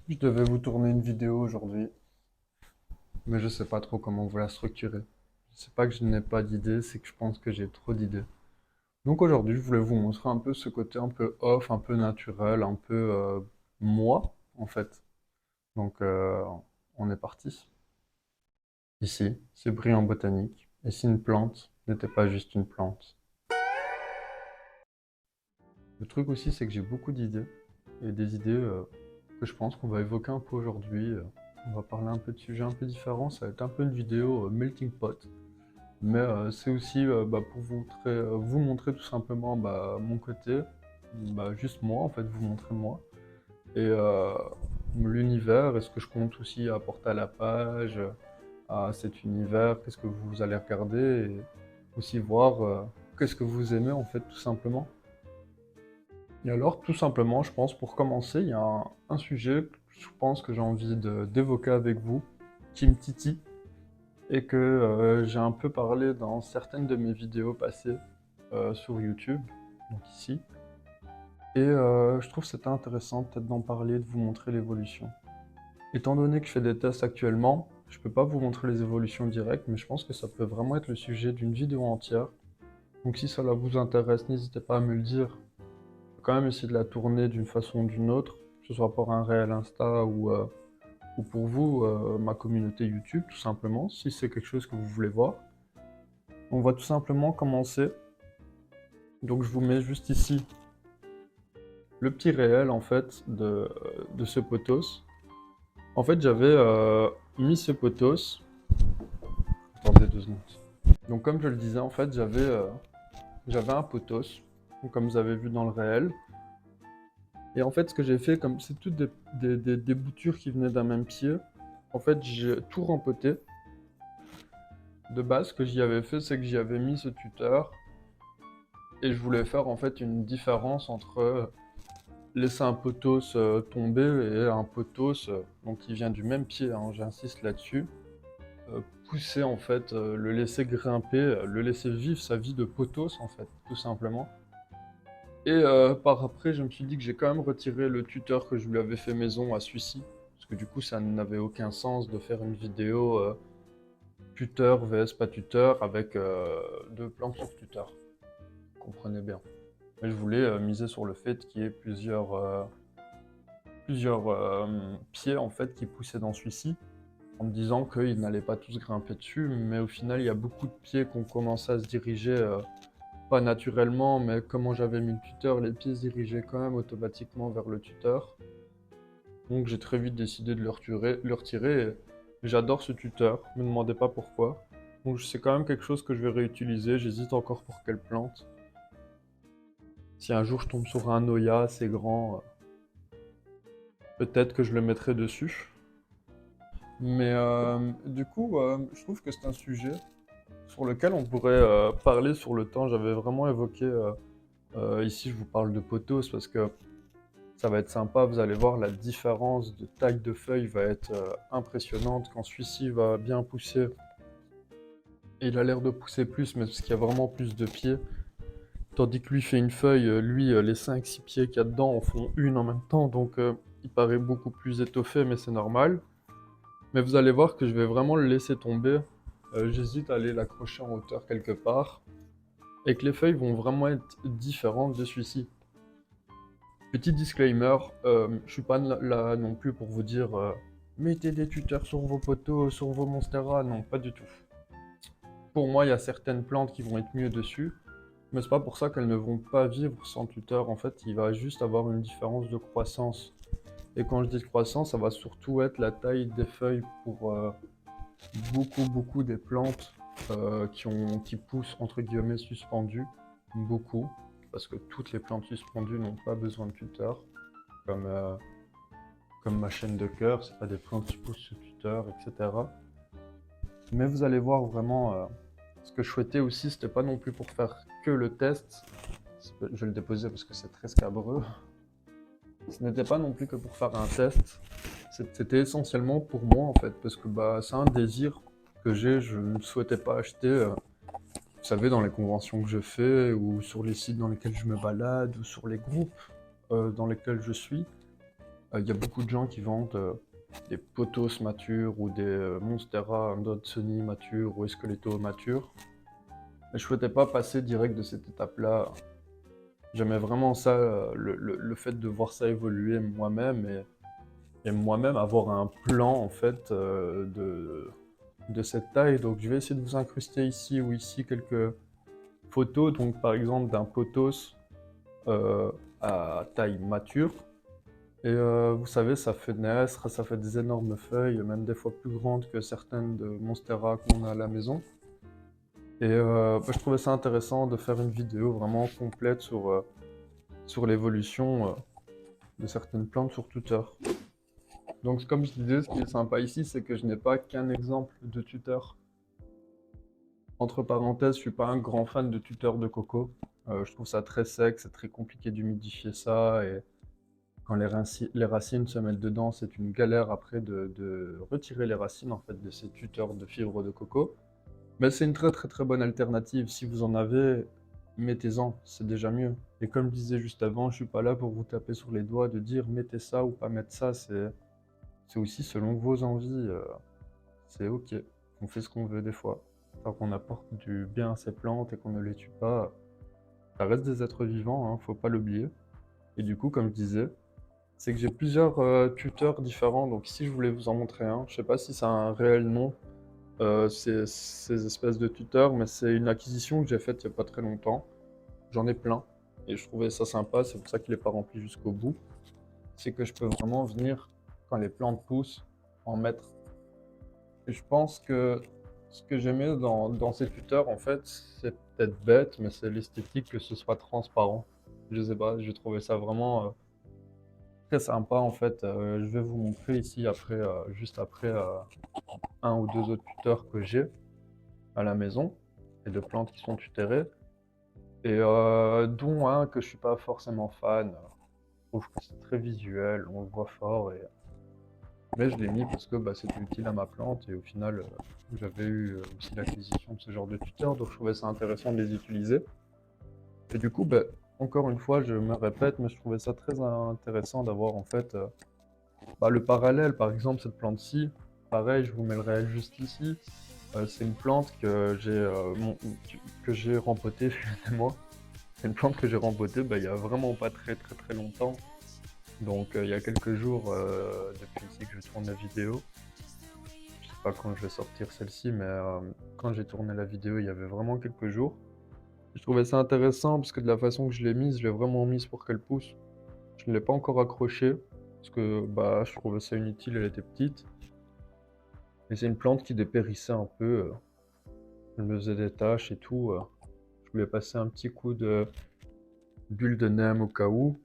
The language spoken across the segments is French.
Je devais vous tourner une vidéo aujourd'hui, mais je sais pas trop comment vous la structurer. C'est pas que je n'ai pas d'idées, c'est que je pense que j'ai trop d'idées. Donc aujourd'hui, je voulais vous montrer un peu ce côté un peu off, un peu naturel, un peu moi, en fait. Donc on est parti. Ici, c'est brillant botanique. Et si une plante n'était pas juste une plante? Le truc aussi, c'est que j'ai beaucoup d'idées. Et des idées que je pense qu'on va évoquer un peu aujourd'hui. On va parler un peu de sujets un peu différents. Ça va être un peu une vidéo melting pot. Mais c'est aussi pour vous montrer tout simplement mon côté, juste moi en fait, vous montrer moi. Et l'univers, est-ce que je compte aussi apporter à la page, à cet univers, qu'est-ce que vous allez regarder, et aussi voir qu'est-ce que vous aimez en fait tout simplement. Et alors tout simplement, je pense pour commencer, il y a un sujet que je pense que j'ai envie d'évoquer avec vous, qui me titille et que j'ai un peu parlé dans certaines de mes vidéos passées sur YouTube, donc ici. Et je trouve que c'était intéressant peut-être d'en parler, de vous montrer l'évolution. Étant donné que je fais des tests actuellement, je peux pas vous montrer les évolutions directes, mais je pense que ça peut vraiment être le sujet d'une vidéo entière. Donc si cela vous intéresse, n'hésitez pas à me le dire. Je vais quand même essayer de la tourner d'une façon ou d'une autre, que ce soit pour un réel Insta ou pour vous, ma communauté YouTube, tout simplement, si c'est quelque chose que vous voulez voir. On va tout simplement commencer. Donc je vous mets juste ici le petit réel en fait de ce potos. En fait j'avais mis ce potos. Attendez 2 secondes. Donc comme je le disais en fait j'avais un potos, comme vous avez vu dans le réel. Et en fait ce que j'ai fait, comme c'est toutes des boutures qui venaient d'un même pied, en fait j'ai tout rempoté. De base ce que j'y avais fait c'est que j'y avais mis ce tuteur. Et je voulais faire en fait une différence entre laisser un potos tomber et un potos donc qui vient du même pied, hein, j'insiste là-dessus, pousser en fait, le laisser grimper, le laisser vivre sa vie de potos en fait, tout simplement. Et par après, je me suis dit que j'ai quand même retiré le tuteur que je lui avais fait maison à celui-ci, parce que du coup, ça n'avait aucun sens de faire une vidéo tuteur vs pas tuteur avec deux plans sur tuteur. Vous comprenez bien. Mais je voulais miser sur le fait qu'il y ait plusieurs pieds en fait qui poussaient dans celui-ci, en me disant qu'ils n'allaient pas tous grimper dessus, mais au final il y a beaucoup de pieds qui ont commencé à se diriger, pas naturellement, mais comment j'avais mis le tuteur, les pieds se dirigeaient quand même automatiquement vers le tuteur. Donc j'ai très vite décidé de le retirer et j'adore ce tuteur, me demandez pas pourquoi. Donc c'est quand même quelque chose que je vais réutiliser, j'hésite encore pour quelle plante. Si un jour je tombe sur un Noya assez grand, peut-être que je le mettrai dessus. Mais du coup, je trouve que c'est un sujet sur lequel on pourrait parler sur le temps. J'avais vraiment évoqué, ici je vous parle de potos parce que ça va être sympa, vous allez voir la différence de taille de feuille va être impressionnante quand celui-ci va bien pousser. Et il a l'air de pousser plus, mais parce qu'il y a vraiment plus de pieds. Tandis que lui fait une feuille, lui, les 5-6 pieds qu'il y a dedans en font une en même temps, donc il paraît beaucoup plus étoffé, mais c'est normal. Mais vous allez voir que je vais vraiment le laisser tomber. J'hésite à aller l'accrocher en hauteur quelque part. Et que les feuilles vont vraiment être différentes de celui-ci. Petit disclaimer, je suis pas là non plus pour vous dire mettez des tuteurs sur vos poteaux, sur vos monstera, non, pas du tout. Pour moi, il y a certaines plantes qui vont être mieux dessus, mais c'est pas pour ça qu'elles ne vont pas vivre sans tuteur. En fait, il va juste avoir une différence de croissance. Et quand je dis croissance, ça va surtout être la taille des feuilles pour beaucoup des plantes qui poussent entre guillemets suspendues, beaucoup, parce que toutes les plantes suspendues n'ont pas besoin de tuteur, comme, euh, comme ma chaîne de cœur, c'est pas des plantes qui poussent sous tuteur, etc. Mais vous allez voir vraiment, ce que je souhaitais aussi, c'était pas non plus pour faire que le test, je vais le déposer parce que c'est très scabreux, ce n'était pas non plus que pour faire un test, c'était essentiellement pour moi en fait, parce que c'est un désir que j'ai, je ne souhaitais pas acheter, vous savez, dans les conventions que je fais, ou sur les sites dans lesquels je me balade, ou sur les groupes dans lesquels je suis. Il y a beaucoup de gens qui vendent des pothos matures ou des Monstera Sony matures ou Esqueleto matures. Mais je souhaitais pas passer direct de cette étape-là. J'aimais vraiment ça, le fait de voir ça évoluer moi-même et moi-même avoir un plan en fait de cette taille. Donc je vais essayer de vous incruster ici ou ici quelques photos. Donc par exemple d'un pothos euh, à taille mature. Et vous savez, ça fait naître, ça fait des énormes feuilles, même des fois plus grandes que certaines de Monstera qu'on a à la maison. Et je trouvais ça intéressant de faire une vidéo vraiment complète sur l'évolution de certaines plantes sur tuteur. Donc comme je disais, ce qui est sympa ici, c'est que je n'ai pas qu'un exemple de tuteur. Entre parenthèses, je suis pas un grand fan de tuteur de coco. Je trouve ça très sec, c'est très compliqué d'humidifier ça et quand les racines se mettent dedans, c'est une galère après de retirer les racines en fait de ces tuteurs de fibres de coco. Mais c'est une très très très bonne alternative. Si vous en avez, mettez-en, c'est déjà mieux. Et comme je disais juste avant, je suis pas là pour vous taper sur les doigts de dire mettez ça ou pas mettre ça. C'est aussi selon vos envies. C'est ok. On fait ce qu'on veut des fois. Tant qu'on apporte du bien à ces plantes et qu'on ne les tue pas, ça reste des êtres vivants, hein, faut pas l'oublier. Et du coup, comme je disais, c'est que j'ai plusieurs tuteurs différents. Donc ici, je voulais vous en montrer un. Je sais pas si c'est un réel nom, ces espèces de tuteurs, mais c'est une acquisition que j'ai faite il y a pas très longtemps. J'en ai plein. Et je trouvais ça sympa, c'est pour ça qu'il n'est pas rempli jusqu'au bout. C'est que je peux vraiment venir, quand les plantes poussent, en mettre. Et je pense que ce que j'aimais dans ces tuteurs, en fait, c'est peut-être bête, mais c'est l'esthétique que ce soit transparent. Je sais pas, j'ai trouvé ça vraiment très sympa en fait. Je vais vous montrer ici après, juste après un ou deux autres tuteurs que j'ai à la maison et de plantes qui sont tutérées. Et dont un que je suis pas forcément fan. Je trouve que c'est très visuel, on le voit fort. Mais je l'ai mis parce que c'était utile à ma plante et au final j'avais eu aussi l'acquisition de ce genre de tuteurs, donc je trouvais ça intéressant de les utiliser. Et du coup, encore une fois, je me répète, mais je trouvais ça très intéressant d'avoir en fait le parallèle. Par exemple, cette plante-ci, pareil, je vous mets le réel juste ici. C'est une plante que j'ai rempotée, excusez-moi. C'est une plante que j'ai rempotée il y a vraiment pas très très très longtemps. Donc il y a quelques jours, depuis ici que je tourne la vidéo. Je sais pas quand je vais sortir celle-ci, mais quand j'ai tourné la vidéo, il y avait vraiment quelques jours. Je trouvais ça intéressant parce que de la façon que je l'ai mise, je l'ai vraiment mise pour qu'elle pousse. Je ne l'ai pas encore accrochée parce que je trouvais ça inutile, elle était petite. Et c'est une plante qui dépérissait un peu. Elle me faisait des taches et tout. Je voulais passer un petit coup de bulle de neem au cas où.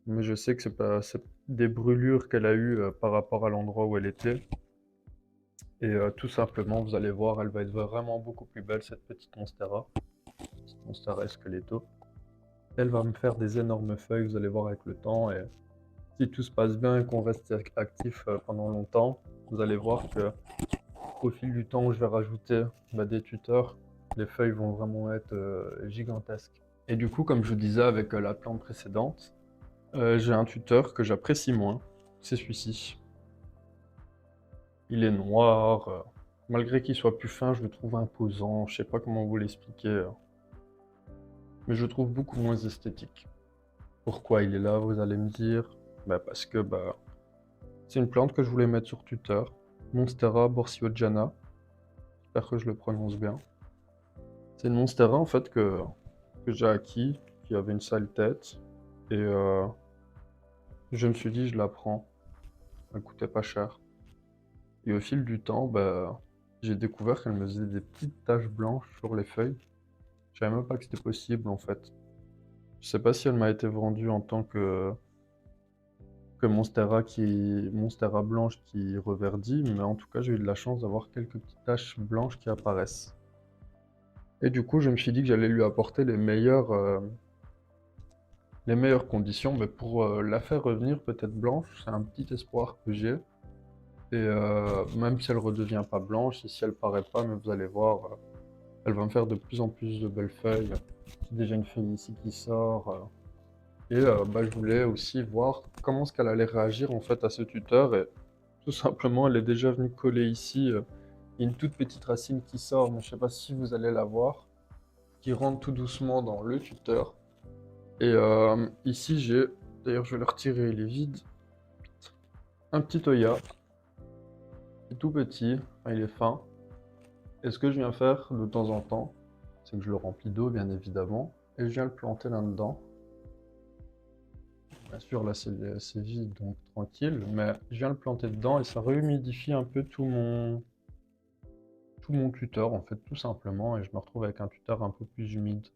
Mais je sais que c'est des brûlures qu'elle a eues par rapport à l'endroit où elle était. Et tout simplement, vous allez voir, elle va être vraiment beaucoup plus belle, cette petite Monstera. Petite Monstera Esqueleto. Elle va me faire des énormes feuilles, vous allez voir avec le temps. Et si tout se passe bien et qu'on reste actif pendant longtemps, vous allez voir que au fil du temps où je vais rajouter des tuteurs, les feuilles vont vraiment être gigantesques. Et du coup, comme je vous disais avec la plante précédente, j'ai un tuteur que j'apprécie moins, c'est celui-ci. Il est noir, malgré qu'il soit plus fin, je le trouve imposant, je sais pas comment vous l'expliquer, mais je le trouve beaucoup moins esthétique. Pourquoi il est là, vous allez me dire? Parce que c'est une plante que je voulais mettre sur tuteur, Monstera borsioggiana, j'espère que je le prononce bien. C'est une Monstera en fait que j'ai acquis, qui avait une sale tête, et je me suis dit je la prends, elle coûtait pas cher. Et au fil du temps, j'ai découvert qu'elle me faisait des petites taches blanches sur les feuilles. Je savais même pas que c'était possible en fait. Je sais pas si elle m'a été vendue en tant que Monstera blanche qui reverdit, mais en tout cas j'ai eu de la chance d'avoir quelques petites taches blanches qui apparaissent. Et du coup je me suis dit que j'allais lui apporter les meilleures conditions, mais pour la faire revenir peut-être blanche, c'est un petit espoir que j'ai. Et même si elle redevient pas blanche, et si elle paraît pas, mais vous allez voir, elle va me faire de plus en plus de belles feuilles. J'ai déjà une feuille ici qui sort. Et je voulais aussi voir comment est-ce qu'elle allait réagir en fait à ce tuteur. Et tout simplement, elle est déjà venue coller ici. Il y a une toute petite racine qui sort, mais je sais pas si vous allez la voir, qui rentre tout doucement dans le tuteur. Et ici, d'ailleurs, je vais le retirer, il est vide. Un petit Oya, il est tout petit, enfin, il est fin. Et ce que je viens faire de temps en temps, c'est que je le remplis d'eau, bien évidemment, et je viens le planter là-dedans. Bien sûr, là, c'est vide, donc tranquille, mais je viens le planter dedans et ça réhumidifie un peu tout mon tuteur, en fait, tout simplement, et je me retrouve avec un tuteur un peu plus humide.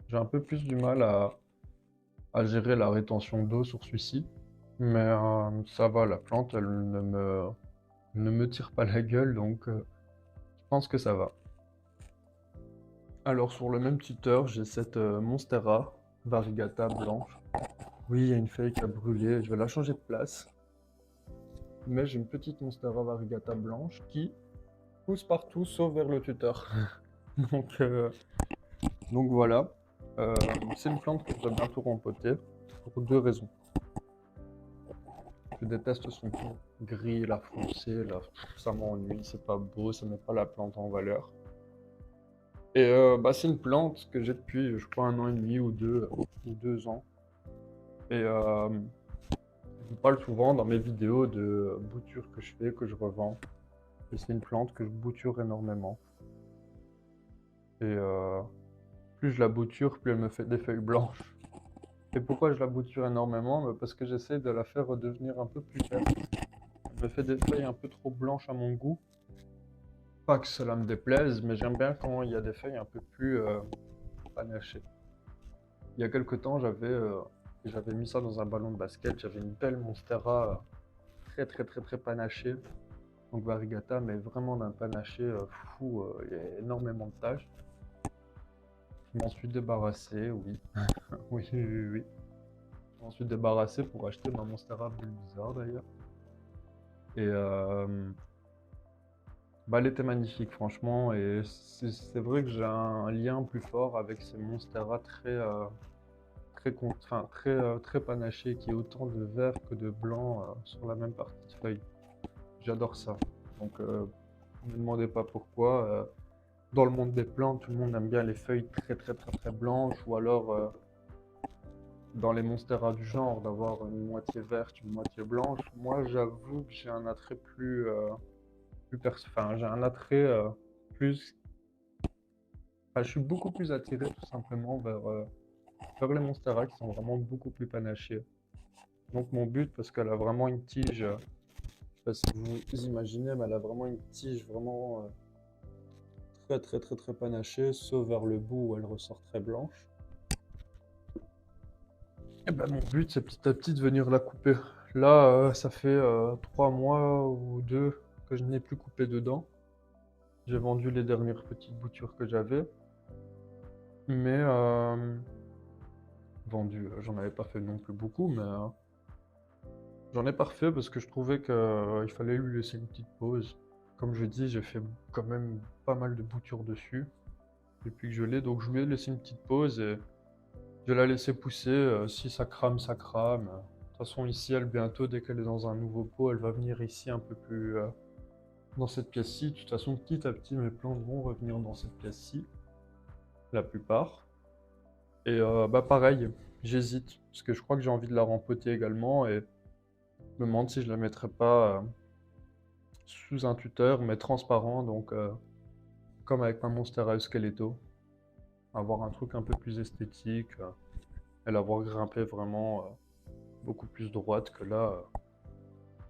J'ai un peu plus du mal à gérer la rétention d'eau sur celui-ci, mais ça va, la plante, elle ne me tire pas la gueule, donc je pense que ça va. Alors, sur le même tuteur, j'ai cette Monstera variegata blanche. Oui, il y a une feuille qui a brûlé, je vais la changer de place. Mais j'ai une petite Monstera variegata blanche qui pousse partout sauf vers le tuteur. Donc, euh, donc voilà. Euh, c'est une plante que je dois bientôt rempoter pour deux raisons. Je déteste son ton gris, la foncé, là, ça m'ennuie, c'est pas beau, ça met pas la plante en valeur. Et c'est une plante que j'ai depuis, je crois, un an et demi ou 2 ans. Et je vous parle souvent dans mes vidéos de boutures que je fais, que je revends. Et c'est une plante que je bouture énormément. Et plus je la bouture, plus elle me fait des feuilles blanches. Et pourquoi je la bouture énormément? Parce que j'essaie de la faire redevenir un peu plus verte. Elle me fait des feuilles un peu trop blanches à mon goût. Pas que cela me déplaise, mais j'aime bien quand il y a des feuilles un peu plus panachées. Il y a quelque temps, j'avais mis ça dans un ballon de basket. J'avais une belle Monstera très très très très panachée. Donc variegata, mais vraiment d'un panaché fou. Il y a énormément de taches. Je m'en suis débarrassé, oui. Oui, oui, oui, oui. Je m'en suis débarrassé pour acheter ma Monstera Bulbizarre d'ailleurs. Et elle était magnifique, franchement. Et c'est vrai que j'ai un lien plus fort avec ces Monstera très panaché, qui est autant de vert que de blanc sur la même partie de feuille. J'adore ça. Donc, ne me demandez pas pourquoi. Dans le monde des plantes, tout le monde aime bien les feuilles très très très très blanches, ou alors dans les monstera du genre, d'avoir une moitié verte, une moitié blanche. Moi, j'avoue que j'ai un attrait enfin, j'ai un attrait plus. Enfin, je suis beaucoup plus attiré tout simplement vers les monstera qui sont vraiment beaucoup plus panachés. Donc mon but, parce qu'elle a vraiment une tige, je sais pas si vous imaginez, mais elle a vraiment une tige vraiment très très très très panachée, sauf vers le bout où elle ressort très blanche. Et mon but, c'est petit à petit de venir la couper. Là, ça fait 3 mois ou 2 que je n'ai plus coupé dedans. J'ai vendu les dernières petites boutures que j'avais. Mais vendu, j'en avais pas fait non plus beaucoup, mais j'en ai pas refait parce que je trouvais qu'il fallait lui laisser une petite pause. Comme je dis, j'ai fait quand même pas mal de boutures dessus depuis que je l'ai, donc je lui ai laissé une petite pause et je vais la laisser pousser. Si ça crame, ça crame. De toute façon, ici, elle bientôt, dès qu'elle est dans un nouveau pot, elle va venir ici un peu plus dans cette pièce-ci. De toute façon, petit à petit, mes plantes vont revenir dans cette pièce-ci, la plupart. Et pareil, j'hésite parce que je crois que j'ai envie de la rempoter également et je me demande si je la mettrais pas sous un tuteur, mais transparent, donc comme avec ma Monstera Skeleto, avoir un truc un peu plus esthétique et l'avoir grimpé vraiment beaucoup plus droite que là.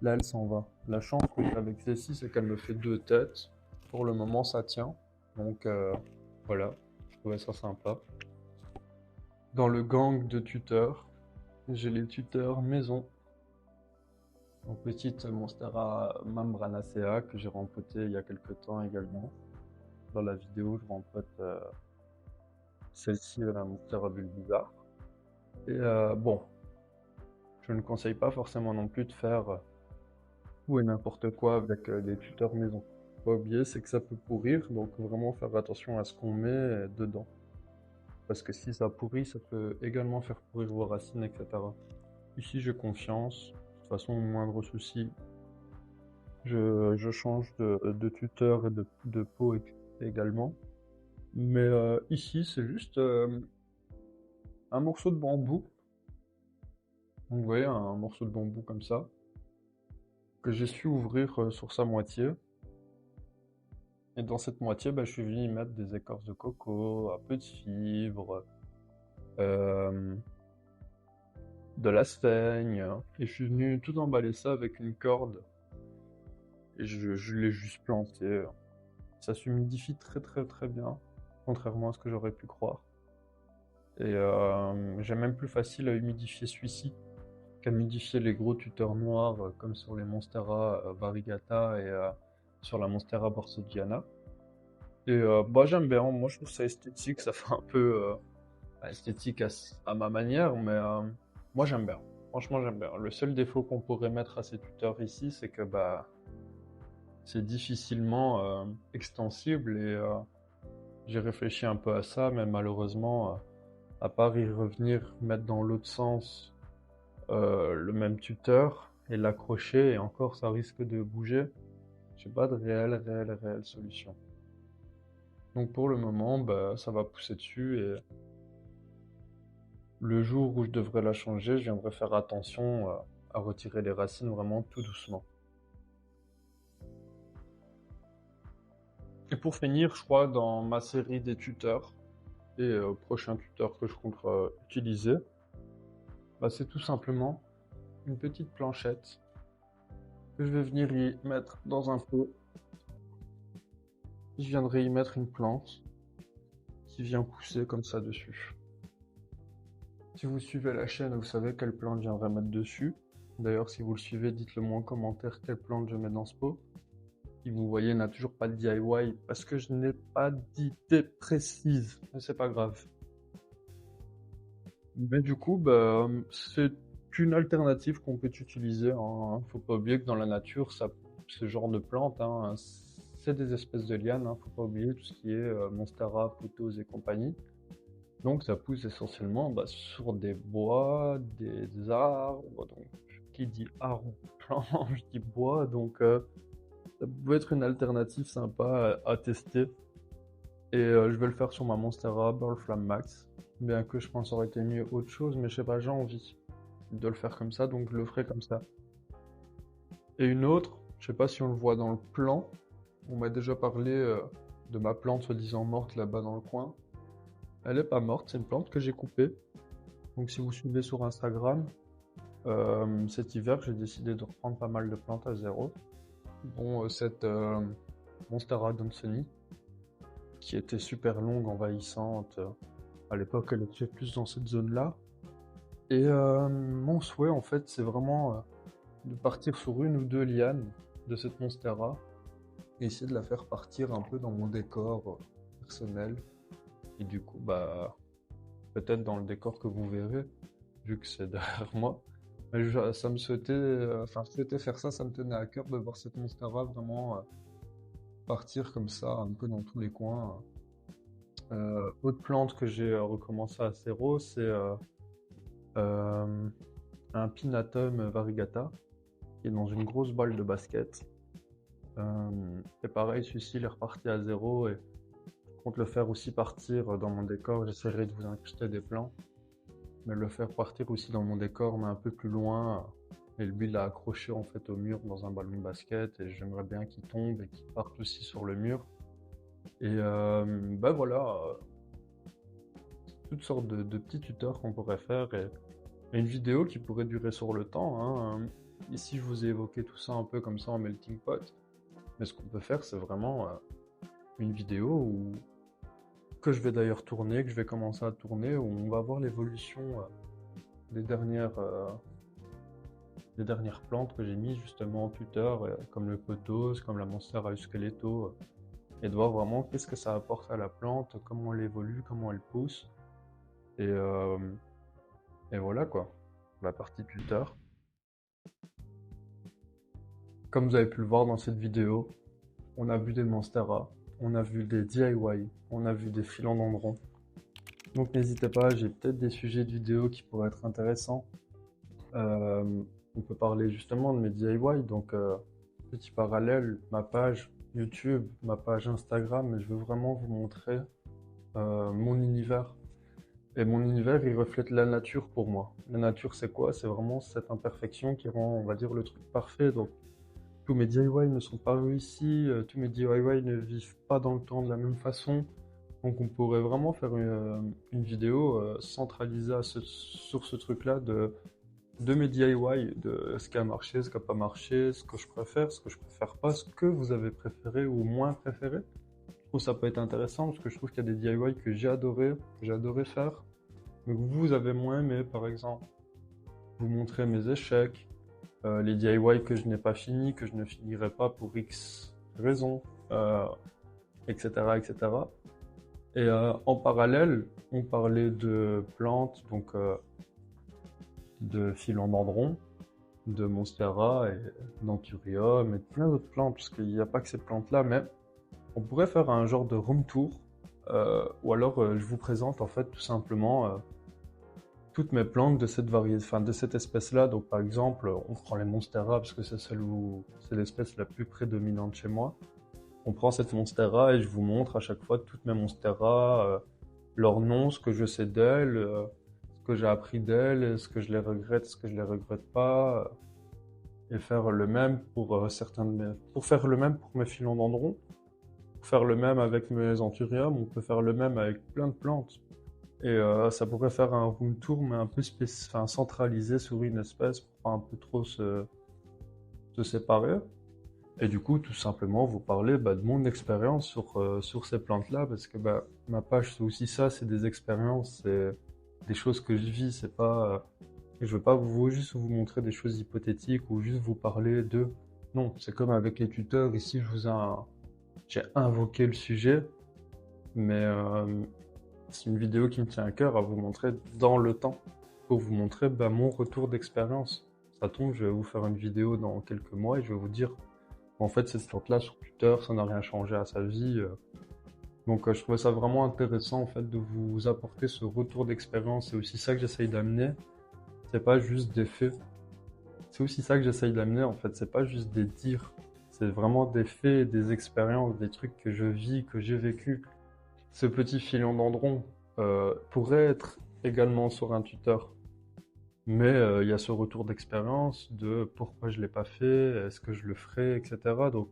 Là, elle s'en va. La chance que j'ai avec celle-ci, c'est qu'elle me fait deux têtes. Pour le moment, ça tient. Donc voilà, je trouvais ça sympa. Dans le gang de tuteurs, j'ai les tuteurs maison. Donc petite Monstera membranacea que j'ai rempoté il y a quelques temps également. Dans la vidéo, je rempote celle-ci, la Monstera bulbizarre. Et je ne conseille pas forcément non plus de faire tout et n'importe quoi avec des tuteurs maison. Faut pas oublier, c'est que ça peut pourrir, donc vraiment faire attention à ce qu'on met dedans. parce que si ça pourrit, ça peut également faire pourrir vos racines, etc. Ici, j'ai confiance. De toute façon, moindre souci, je change de tuteur et de pot également. Mais ici, c'est juste un morceau de bambou. Donc, vous voyez, un morceau de bambou comme ça, que j'ai su ouvrir sur sa moitié. Et dans cette moitié, bah, je suis venu y mettre des écorces de coco, un peu de fibres, euh, de la seigne. Et je suis venu tout emballer ça avec une corde. Et je l'ai juste planté. Ça s'humidifie très très très bien, contrairement à ce que j'aurais pu croire. Et j'ai même plus facile à humidifier celui-ci qu'à humidifier les gros tuteurs noirs comme sur les Monstera variegata et sur la Monstera borsodiana. Et bah j'aime bien, moi je trouve ça esthétique, ça fait un peu esthétique à ma manière, mais moi j'aime bien. Franchement j'aime bien. Le seul défaut qu'on pourrait mettre à ces tuteurs ici, c'est que bah c'est difficilement extensible et j'ai réfléchi un peu à ça, mais malheureusement, à part y revenir, mettre dans l'autre sens le même tuteur et l'accrocher, et encore ça risque de bouger, j'ai pas de réelle solution. Donc pour le moment, bah, ça va pousser dessus et le jour où je devrais la changer, je viendrai faire attention à retirer les racines vraiment tout doucement. Et pour finir, je crois, dans ma série des tuteurs et prochain tuteur que je compte utiliser, bah, c'est tout simplement une petite planchette que je vais venir y mettre dans un pot. Je viendrai y mettre une plante qui vient pousser comme ça dessus. Si vous suivez la chaîne, vous savez quelle plante je viendrai mettre dessus. D'ailleurs, si vous le suivez, dites-le moi en commentaire quelle plante je mets dans ce pot. Si vous voyez, n'a toujours pas de DIY parce que je n'ai pas d'idée précise, mais c'est pas grave. Mais du coup, bah, c'est une alternative qu'on peut utiliser, hein. Faut pas oublier que dans la nature, ce genre de plantes, hein, c'est des espèces de lianes, hein. Faut pas oublier tout ce qui est Monstera, pothos et compagnie. Donc ça pousse essentiellement bah, sur des bois, des arbres. Donc qui dit arbre, planche, dit bois. Donc ça peut être une alternative sympa à tester. Et je vais le faire sur ma Monstera Burl Flame Max. Bien que je pense aurait été mieux autre chose, mais je sais pas, j'ai envie de le faire comme ça, donc je le ferai comme ça. Et une autre, je sais pas si on le voit dans le plan, on m'a déjà parlé de ma plante soi-disant morte là-bas dans le coin. Elle est pas morte, c'est une plante que j'ai coupée. Donc si vous suivez sur Instagram, cet hiver j'ai décidé de reprendre pas mal de plantes à zéro. Dont cette Monstera Donsoni, qui était super longue, envahissante. À l'époque, elle était plus dans cette zone-là. Et mon souhait, en fait, c'est vraiment de partir sur une ou deux lianes de cette Monstera et essayer de la faire partir un peu dans mon décor personnel. Et du coup, bah, peut-être dans le décor que vous verrez, vu que c'est derrière moi. Mais ça me souhaitait, enfin, je souhaitais faire ça, ça me tenait à cœur de voir cette Monstera vraiment partir comme ça, un peu dans tous les coins. Autre plante que j'ai recommencé à zéro, c'est un Pinatum variegata, qui est dans une grosse balle de basket. Et pareil, celui-ci il est reparti à zéro et je compte le faire aussi partir dans mon décor. J'essaierai de vous incruster des plans, mais le faire partir aussi dans mon décor, mais un peu plus loin. Et lui, il l'a accroché en fait au mur dans un ballon de basket et j'aimerais bien qu'il tombe et qu'il parte aussi sur le mur. Et bah voilà, toutes sortes de petits tuteurs qu'on pourrait faire et une vidéo qui pourrait durer sur le temps, hein. Ici, je vous ai évoqué tout ça un peu comme ça en melting pot. Mais ce qu'on peut faire, c'est vraiment une vidéo que je vais d'ailleurs tourner, que je vais commencer à tourner, où on va voir l'évolution des dernières plantes que j'ai mises justement en tuteur, comme le pothos, comme la Monstera Euskeleto, et de voir vraiment qu'est-ce que ça apporte à la plante, comment elle évolue, comment elle pousse. Et voilà quoi, la partie tuteur. Comme vous avez pu le voir dans cette vidéo, on a vu des Monstera, on a vu des DIY, on a vu des philodendrons. Donc n'hésitez pas, j'ai peut-être des sujets de vidéos qui pourraient être intéressants. Euh, on peut parler justement de mes DIY, donc petit parallèle, ma page YouTube, ma page Instagram, mais je veux vraiment vous montrer mon univers. Et mon univers, il reflète la nature pour moi. La nature, c'est quoi? C'est vraiment cette imperfection qui rend, on va dire, le truc parfait. Donc, tous mes DIY ne sont pas réussis, tous mes DIY ne vivent pas dans le temps de la même façon. Donc, on pourrait vraiment faire une vidéo centralisée sur ce truc-là de mes DIY, de ce qui a marché, ce qui n'a pas marché, ce que je préfère pas, ce que vous avez préféré ou moins préféré. Je trouve que ça peut être intéressant parce que je trouve qu'il y a des DIY que j'ai adoré faire, mais que vous avez moins aimé, par exemple. Vous montrer mes échecs, les DIY que je n'ai pas fini, que je ne finirai pas pour X raisons, etc., etc. Et en parallèle, on parlait de plantes, donc de philodendron, de monstera et d'anthurium et de plein d'autres plantes, parce qu'il n'y a pas que ces plantes-là, mais on pourrait faire un genre de room tour, ou alors je vous présente en fait tout simplement toutes mes plantes de cette variété, enfin de cette espèce-là. Donc par exemple, on prend les monstera parce que c'est celle où c'est l'espèce la plus prédominante chez moi. On prend cette monstera et je vous montre à chaque fois toutes mes monstera, leur nom, ce que je sais d'elles, ce que j'ai appris d'elles, ce que je les regrette, ce que je les regrette pas, et faire le même pour pour faire le même pour mes philodendrons, pour faire le même avec mes anthuriums, on peut faire le même avec plein de plantes. Et ça pourrait faire un room tour, mais un peu enfin, centralisé sur une espèce pour pas un peu trop se séparer. Et du coup, tout simplement, vous parler de mon expérience sur ces plantes-là, parce que ma page, c'est aussi ça, c'est des expériences, c'est des choses que je vis, c'est pas... et je veux pas juste vous montrer des choses hypothétiques ou juste vous parler de... Non, c'est comme avec les tuteurs, ici, j'ai invoqué le sujet, mais c'est une vidéo qui me tient à cœur à vous montrer dans le temps, pour vous montrer mon retour d'expérience. Ça tombe, je vais vous faire une vidéo dans quelques mois et je vais vous dire, en fait, cette plante-là sur Twitter, ça n'a rien changé à sa vie. Donc, je trouvais ça vraiment intéressant, en fait, de vous apporter ce retour d'expérience. C'est aussi ça que j'essaye d'amener. C'est pas juste des faits. C'est aussi ça que j'essaye d'amener, en fait. C'est pas juste des dires. C'est vraiment des faits, des expériences, des trucs que je vis, que j'ai vécu. Ce petit philodendron pourrait être également sur un tuteur. Mais il y a ce retour d'expérience de pourquoi je l'ai pas fait, est-ce que je le ferai, etc. Donc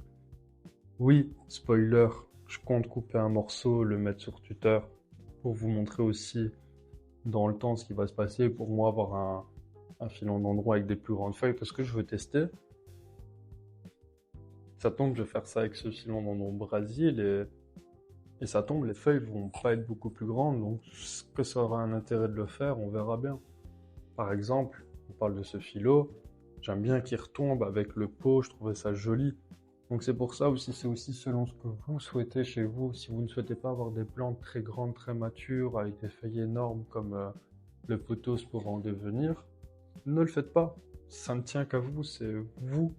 oui, spoiler, je compte couper un morceau, le mettre sur tuteur pour vous montrer aussi dans le temps ce qui va se passer, pour moi avoir un philodendron avec des plus grandes feuilles parce que je veux tester. Ça tombe, je vais faire ça avec ce philodendron Brésil et ça tombe, les feuilles vont pas être beaucoup plus grandes, donc est-ce que ça aura un intérêt de le faire, on verra bien. Par exemple, on parle de ce philo, j'aime bien qu'il retombe avec le pot, je trouvais ça joli. Donc c'est pour ça aussi, c'est aussi selon ce que vous souhaitez chez vous. Si vous ne souhaitez pas avoir des plantes très grandes, très matures, avec des feuilles énormes comme le pothos pour en devenir, ne le faites pas. Ça ne tient qu'à vous, c'est vous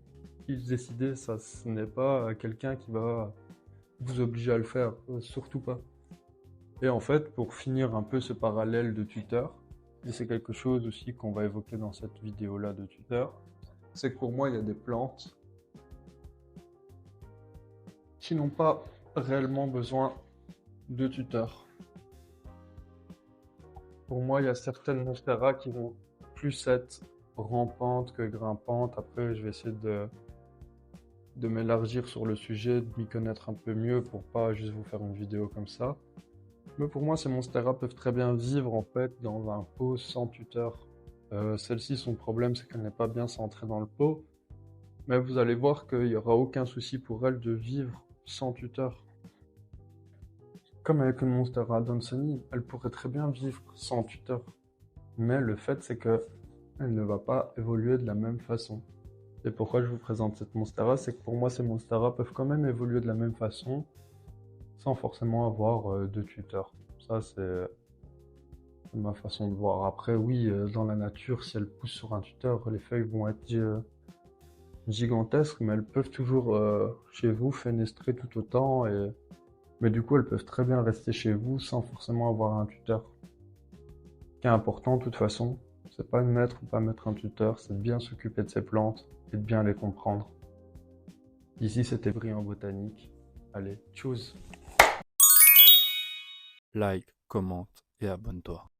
qui décidez, ça, ce n'est pas quelqu'un qui va vous obliger à le faire, surtout pas. Et en fait, pour finir un peu ce parallèle de Twitter, et c'est quelque chose aussi qu'on va évoquer dans cette vidéo-là de Twitter, c'est que pour moi, il y a des plantes qui n'ont pas réellement besoin de tuteur. Pour moi, il y a certaines monstera qui vont plus être rampantes que grimpantes. Après, je vais essayer de m'élargir sur le sujet, de m'y connaître un peu mieux pour pas juste vous faire une vidéo comme ça. Mais pour moi, ces monstera peuvent très bien vivre en fait dans un pot sans tuteur. Celle-ci, son problème, c'est qu'elle n'est pas bien centrée dans le pot. Mais vous allez voir qu'il n'y aura aucun souci pour elle de vivre sans tuteur. Comme avec une monstera Donsoni, elle pourrait très bien vivre sans tuteur. Mais le fait, c'est que elle ne va pas évoluer de la même façon. Et pourquoi je vous présente cette monstera, c'est que pour moi, ces monstera peuvent quand même évoluer de la même façon, sans forcément avoir de tuteur. Ça, c'est ma façon de voir. Après, oui, dans la nature, si elles poussent sur un tuteur, les feuilles vont être gigantesques, mais elles peuvent toujours, chez vous, fenestrer tout autant. Mais du coup, elles peuvent très bien rester chez vous sans forcément avoir un tuteur. qui est important de toute façon, c'est pas de mettre ou pas mettre un tuteur, c'est de bien s'occuper de ses plantes et de bien les comprendre. Ici, c'était Brillant Botanique. Allez, tchuss! Like, commente et abonne-toi.